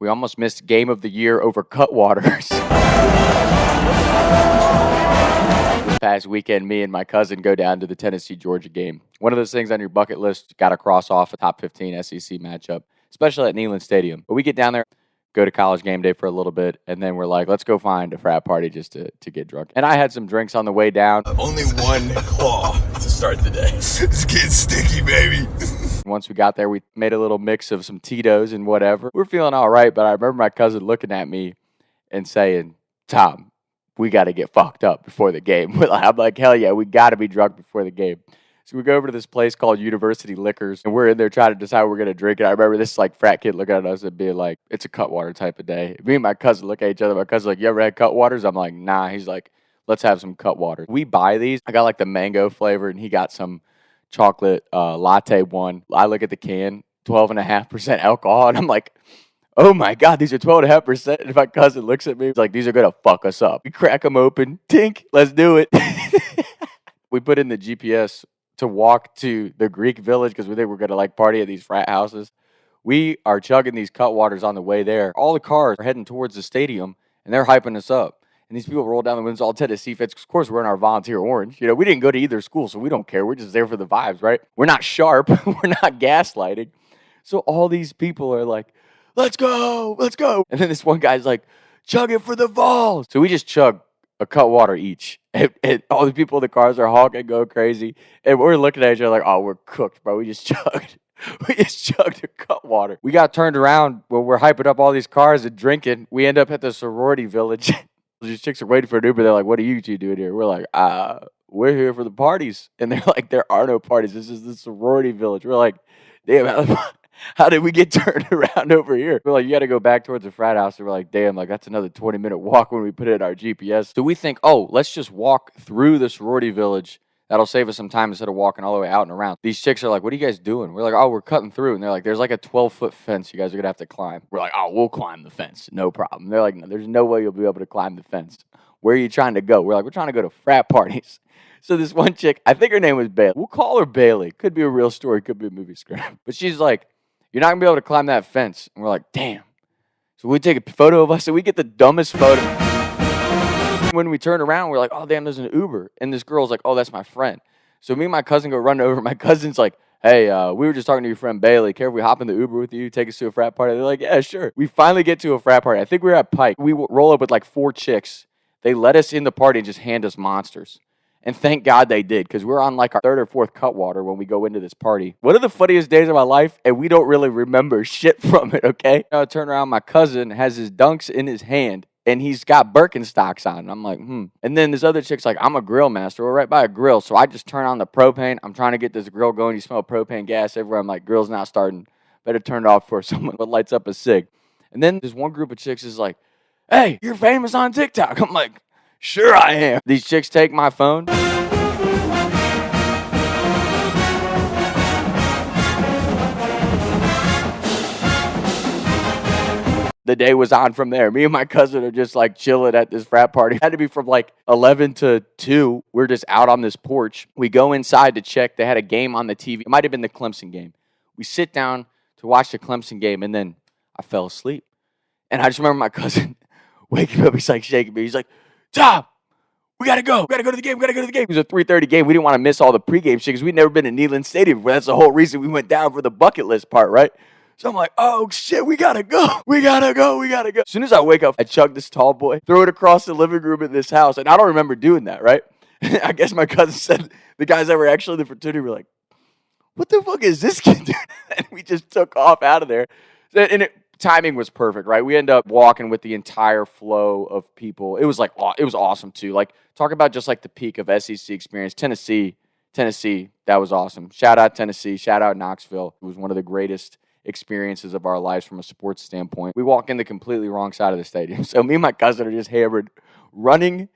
We almost missed game of the year over Cutwaters. This past weekend, me and my cousin go down to the Tennessee-Georgia game. One of those things on your bucket list, got to cross off a top 15 SEC matchup, especially at Neyland Stadium. But we get down there, go to college game day for a little bit, and then we're like, let's go find a frat party just to get drunk. And I had some drinks on the way down. Only one claw to start the day. It's getting sticky, baby. Once we got there, we made a little mix of some Tito's and whatever. We're feeling all right, but I remember my cousin looking at me and saying, Tom, we got to get fucked up before the game. I'm like, hell yeah, we got to be drunk before the game. So we go over to this place called University Liquors, and we're in there trying to decide what we're going to drink. And I remember this like frat kid looking at us and being like, it's a Cutwater type of day. Me and my cousin look at each other. My cousin's like, you ever had Cutwaters? I'm like, nah. He's like, let's have some Cutwater. We buy these. I got like the mango flavor, and he got some chocolate latte one. I look at the can, 12.5% alcohol, and I'm like, oh my God, these are 12.5%. And my cousin looks at me, he's like, these are going to fuck us up. We crack them open. Tink, let's do it. We put in the GPS to walk to the Greek village because we think we're going to like party at these frat houses. We are chugging these Cutwaters on the way there. All the cars are heading towards the stadium, and they're hyping us up. And these people roll down the windows, all Tennessee fans. Of course, we're in our volunteer orange. You know, we didn't go to either school, so we don't care. We're just there for the vibes, right? We're not sharp. We're not gaslighting. So all these people are like, let's go, let's go. And then this one guy's like, chug it for the Vols. So we just chug a Cutwater each. And all the people in the cars are honking, go crazy. And we're looking at each other like, oh, we're cooked, bro. We just chugged. We just chugged a Cutwater. We got turned around where we're hyping up all these cars and drinking. We end up at the sorority village. These chicks are waiting for an Uber. They're like, what are you two doing here? We're like, we're here for the parties. And they're like, there are no parties. This is the sorority village. We're like, damn, how did we get turned around over here? We're like, you got to go back towards the frat house. And we're like, damn, like that's another 20-minute walk when we put it in our GPS. So we think, oh, let's just walk through the sorority village. That'll save us some time instead of walking all the way out and around. These chicks are like, what are you guys doing? We're like, oh, we're cutting through. And they're like, there's like a 12-foot fence you guys are going to have to climb. We're like, oh, we'll climb the fence. No problem. They're like, no, there's no way you'll be able to climb the fence. Where are you trying to go? We're like, we're trying to go to frat parties. So this one chick, I think her name was Bailey. We'll call her Bailey. Could be a real story. Could be a movie script. But she's like, you're not going to be able to climb that fence. And we're like, damn. So we take a photo of us, and we get the dumbest photo. When we turn around, we're like, oh, damn, there's an Uber. And this girl's like, oh, that's my friend. So me and my cousin go run over. My cousin's like, hey, we were just talking to your friend Bailey. Care if we hop in the Uber with you, take us to a frat party? They're like, yeah, sure. We finally get to a frat party. I think we were at Pike. We roll up with like 4 chicks. They let us in the party and just hand us monsters. And thank God they did, because we're on like our 3rd or 4th Cutwater when we go into this party. One of the funniest days of my life, and we don't really remember shit from it, okay? I turn around, my cousin has his dunks in his hand, and he's got Birkenstocks on. And I'm like, And then this other chick's like, I'm a grill master. We're right by a grill. So I just turn on the propane. I'm trying to get this grill going. You smell propane gas everywhere. I'm like, grill's not starting. Better turn it off before someone lights up a cig. And then this one group of chicks is like, hey, you're famous on TikTok. I'm like, sure I am. These chicks take my phone. The day was on from there. Me and my cousin are just like chilling at this frat party. It had to be from like 11 to 2. We're just out on this porch. We go inside to check. They had a game on the TV. It might have been the Clemson game. We sit down to watch the Clemson game, and then I fell asleep. And I just remember my cousin waking up. He's like shaking me. He's like, Tom, we got to go. We got to go to the game. We got to go to the game. It was a 3:30 game. We didn't want to miss all the pregame shit because we'd never been to Neyland Stadium before. That's the whole reason we went down for the bucket list part, right? So I'm like, oh, shit, we got to go. We got to go. We got to go. As soon as I wake up, I chug this tall boy, throw it across the living room in this house. And I don't remember doing that, right? I guess my cousin said the guys that were actually in the fraternity were like, what the fuck is this kid doing? And we just took off out of there. And timing was perfect, right? We end up walking with the entire flow of people. It was like, it was awesome too. Like, talk about just like the peak of SEC experience. Tennessee, that was awesome. Shout out Tennessee. Shout out Knoxville. It was one of the greatest experiences of our lives from a sports standpoint. We walk in the completely wrong side of the stadium. So me and my cousin are just hammered, running.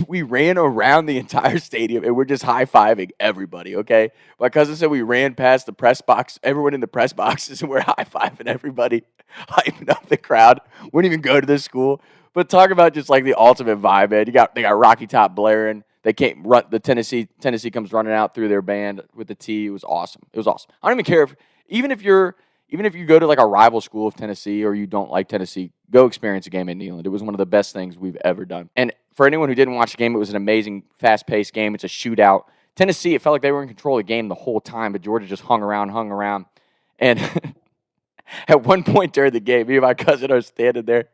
We ran around the entire stadium, and we're just high-fiving everybody, okay? My cousin said we ran past the press box, everyone in the press boxes, and we're high-fiving everybody, hyping up the crowd. Wouldn't even go to this school. But talk about just like the ultimate vibe, man. They got Rocky Top blaring. They came run the Tennessee comes running out through their band with the T. It was awesome. I don't even care even if you're even if you go to like a rival school of Tennessee or you don't like Tennessee, go experience a game at Neyland. It was one of the best things we've ever done. And for anyone who didn't watch the game, it was an amazing, fast-paced game. It's a shootout. Tennessee, it felt like they were in control of the game the whole time, but Georgia just hung around. And at one point during the game, me and my cousin are standing there.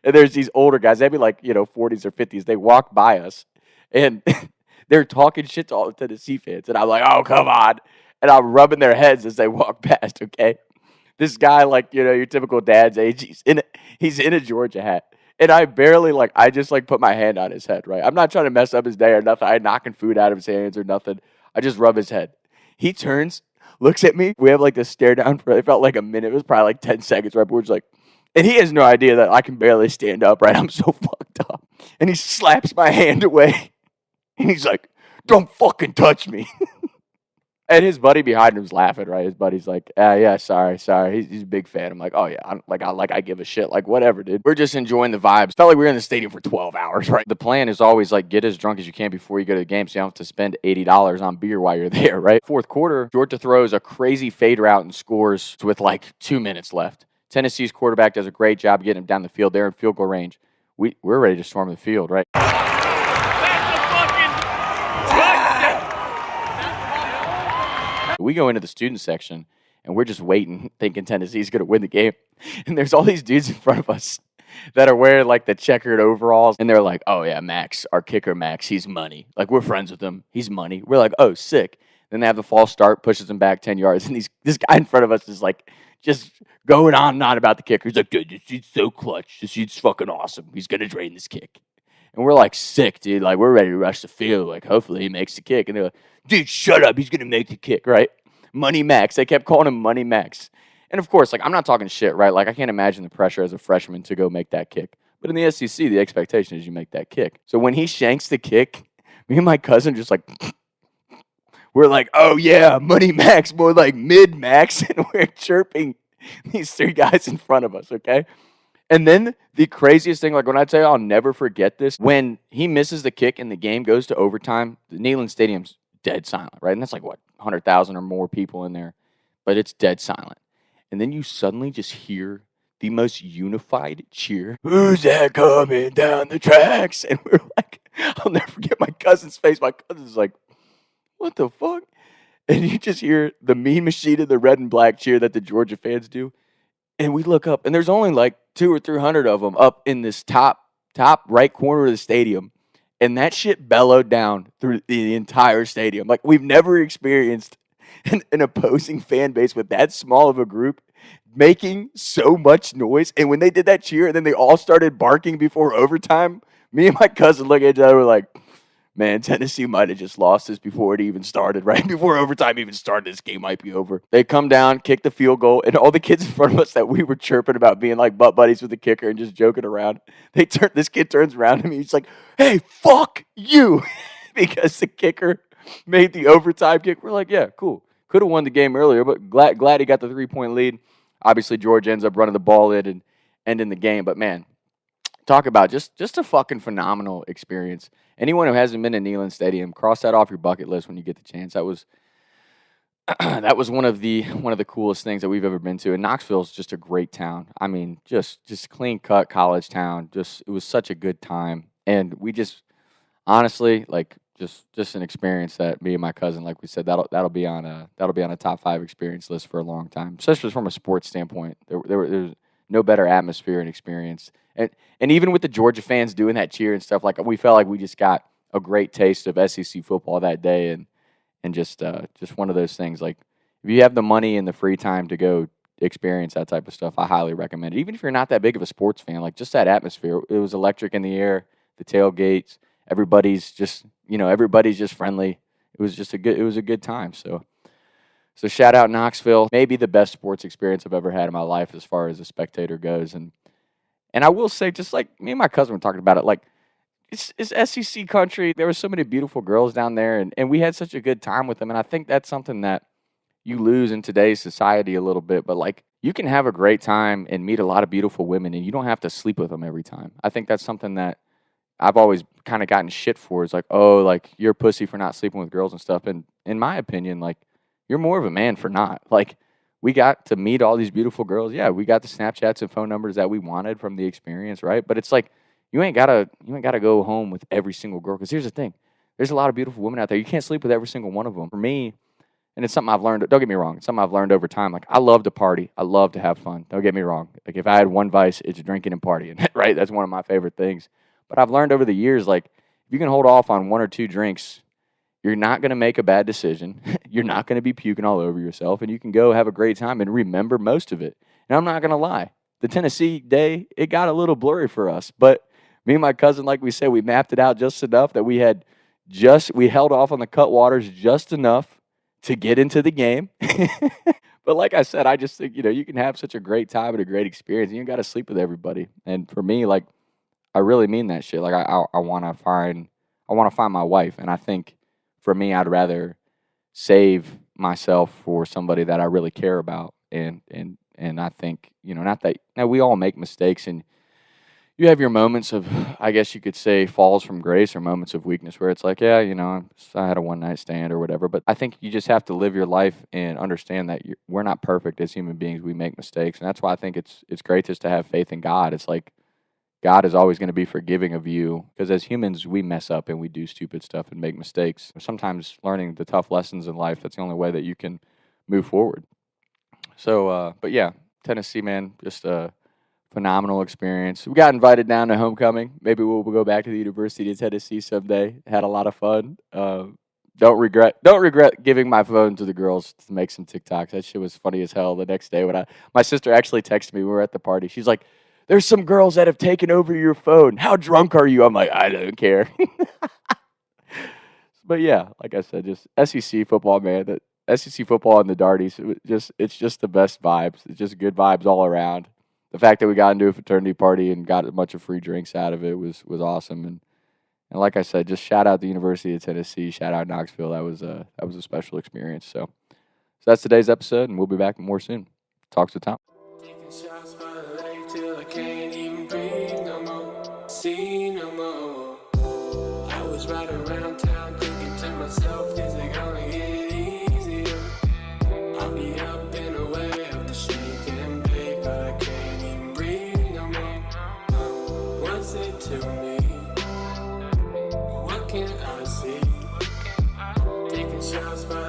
And there's these older guys. They'd be like, 40s or 50s. They walk by us. And they're talking shit to all the Tennessee fans. And I'm like, oh, come on. And I'm rubbing their heads as they walk past, okay? This guy, your typical dad's age, he's in a Georgia hat. And I barely, I just, put my hand on his head, right? I'm not trying to mess up his day or nothing. I ain't knocking food out of his hands or nothing. I just rub his head. He turns, looks at me. We have, this stare down for, it felt like a minute. It was probably, 10 seconds, right? But we're just and he has no idea that I can barely stand up, right? I'm so fucked up. And he slaps my hand away. And he's like, don't fucking touch me. And his buddy behind him's laughing, right? His buddy's like, yeah, sorry. He's a big fan. I'm like, oh yeah, I give a shit. Whatever, dude. We're just enjoying the vibes. Felt like we were in the stadium for 12 hours, right? The plan is always get as drunk as you can before you go to the game so you don't have to spend $80 on beer while you're there, right? Fourth quarter, Georgia throws a crazy fade route and scores with 2 minutes left. Tennessee's quarterback does a great job getting him down the field. They're in field goal range. We're ready to storm the field, right? We go into the student section, and we're just waiting, thinking Tennessee's going to win the game. And there's all these dudes in front of us that are wearing, the checkered overalls. And they're like, oh, yeah, Max, our kicker, Max, he's money. We're friends with him. He's money. We're like, oh, sick. Then they have the false start, pushes them back 10 yards. And this guy in front of us is, just going on and on about the kicker. He's like, dude, this dude's so clutch. This dude's fucking awesome. He's going to drain this kick. And we're sick, dude. We're ready to rush the field. Hopefully he makes the kick. And they're like, dude, shut up. He's going to make the kick, right? Money Max. They kept calling him Money Max. And, of course, I'm not talking shit, right? I can't imagine the pressure as a freshman to go make that kick. But in the SEC, the expectation is you make that kick. So when he shanks the kick, me and my cousin just we're like, oh, yeah, Money Max, more like Mid Max. And we're chirping these three guys in front of us, okay? And then the craziest thing, when I tell you I'll never forget this, when he misses the kick and the game goes to overtime, the Neyland Stadium's dead silent, right? And that's 100,000 or more people in there, but it's dead silent. And then you suddenly just hear the most unified cheer. Who's that coming down the tracks? And we're I'll never forget my cousin's face. My cousin's like, what the fuck? And you just hear the Mean Machine and the red and black cheer that the Georgia fans do. And we look up, and there's only 200 or 300 of them up in this top right corner of the stadium. And that shit bellowed down through the entire stadium. We've never experienced an opposing fan base with that small of a group making so much noise. And when they did that cheer, and then they all started barking before overtime, me and my cousin look at each other like, man, Tennessee might have just lost this before it even started, right? Before overtime even started, this game might be over. They come down, kick the field goal, and all the kids in front of us that we were chirping about being butt buddies with the kicker and just joking around, this kid turns around to me, he's like, hey, fuck you, because the kicker made the overtime kick. We're like, yeah, cool. Could have won the game earlier, but glad he got the 3-point lead. Obviously, Georgia ends up running the ball in and ending the game, but man, talk about just a fucking phenomenal experience. Anyone who hasn't been to Neyland Stadium, cross that off your bucket list when you get the chance. That was one of the coolest things that we've ever been to. And Knoxville's just a great town. I mean, just clean cut college town. It was such a good time, and we just honestly just an experience that me and my cousin, like we said, that'll be on a top 5 experience list for a long time, especially from a sports standpoint. There's no better atmosphere and experience. And even with the Georgia fans doing that cheer and stuff, we felt like we just got a great taste of SEC football that day, and just one of those things. If you have the money and the free time to go experience that type of stuff, I highly recommend it. Even if you're not that big of a sports fan, just that atmosphere, it was electric in the air, the tailgates, everybody's just friendly. It was a good time. So shout out Knoxville. Maybe the best sports experience I've ever had in my life as far as a spectator goes. And I will say, just me and my cousin were talking about it, it's SEC country. There were so many beautiful girls down there, and we had such a good time with them. And I think that's something that you lose in today's society a little bit. But you can have a great time and meet a lot of beautiful women, and you don't have to sleep with them every time. I think that's something that I've always kind of gotten shit for. Is you're a pussy for not sleeping with girls and stuff. And in my opinion, you're more of a man for not. Like, we got to meet all these beautiful girls. Yeah, we got the Snapchats and phone numbers that we wanted from the experience, right? But it's like you ain't gotta go home with every single girl. Because here's the thing: there's a lot of beautiful women out there. You can't sleep with every single one of them. For me, and it's something I've learned. Don't get me wrong; it's something I've learned over time. Like, I love to party. I love to have fun. Don't get me wrong. Like, if I had one vice, it's drinking and partying. Right? That's one of my favorite things. But I've learned over the years, like, if you can hold off on one or two drinks, you're not going to make a bad decision. You're not going to be puking all over yourself, and you can go have a great time and remember most of it. And I'm not going to lie. The Tennessee day, it got a little blurry for us. But me and my cousin, like we said, we mapped it out just enough that we held off on the cutwaters just enough to get into the game. But like I said, I just think, you can have such a great time and a great experience, and you got to sleep with everybody. And for me, like, I really mean that shit. Like, I want to find my wife, and I think for me, I'd rather save myself for somebody that I really care about. And I think, not that, now we all make mistakes, and you have your moments of, I guess you could say, falls from grace or moments of weakness where it's like, yeah, I had a one-night stand or whatever. But I think you just have to live your life and understand that we're not perfect as human beings. We make mistakes. And that's why I think it's great just to have faith in God. It's like, God is always going to be forgiving of you, because as humans, we mess up and we do stupid stuff and make mistakes. Sometimes learning the tough lessons in life, that's the only way that you can move forward. So, but yeah, Tennessee, man, just a phenomenal experience. We got invited down to homecoming. Maybe we'll go back to the University of Tennessee someday. Had a lot of fun. Don't regret giving my phone to the girls to make some TikToks. That shit was funny as hell. The next day my sister actually texted me. We were at the party. She's like, "There's some girls that have taken over your phone. How drunk are you?" I'm like, "I don't care." But yeah, like I said, just SEC football, man. The SEC football and the Darties, it's just the best vibes. It's just good vibes all around. The fact that we got into a fraternity party and got a bunch of free drinks out of it was awesome. And like I said, just shout out the University of Tennessee, shout out Knoxville. That was a special experience. So that's today's episode, and we'll be back more soon. Talks with Tom. Taking shots by the lake till I can't even breathe no more, see no more. I was riding around town thinking to myself, is it gonna get easier? I'll be up and away up the street and bake, but I can't even breathe no more. What's it to me? What can I see? Taking shots by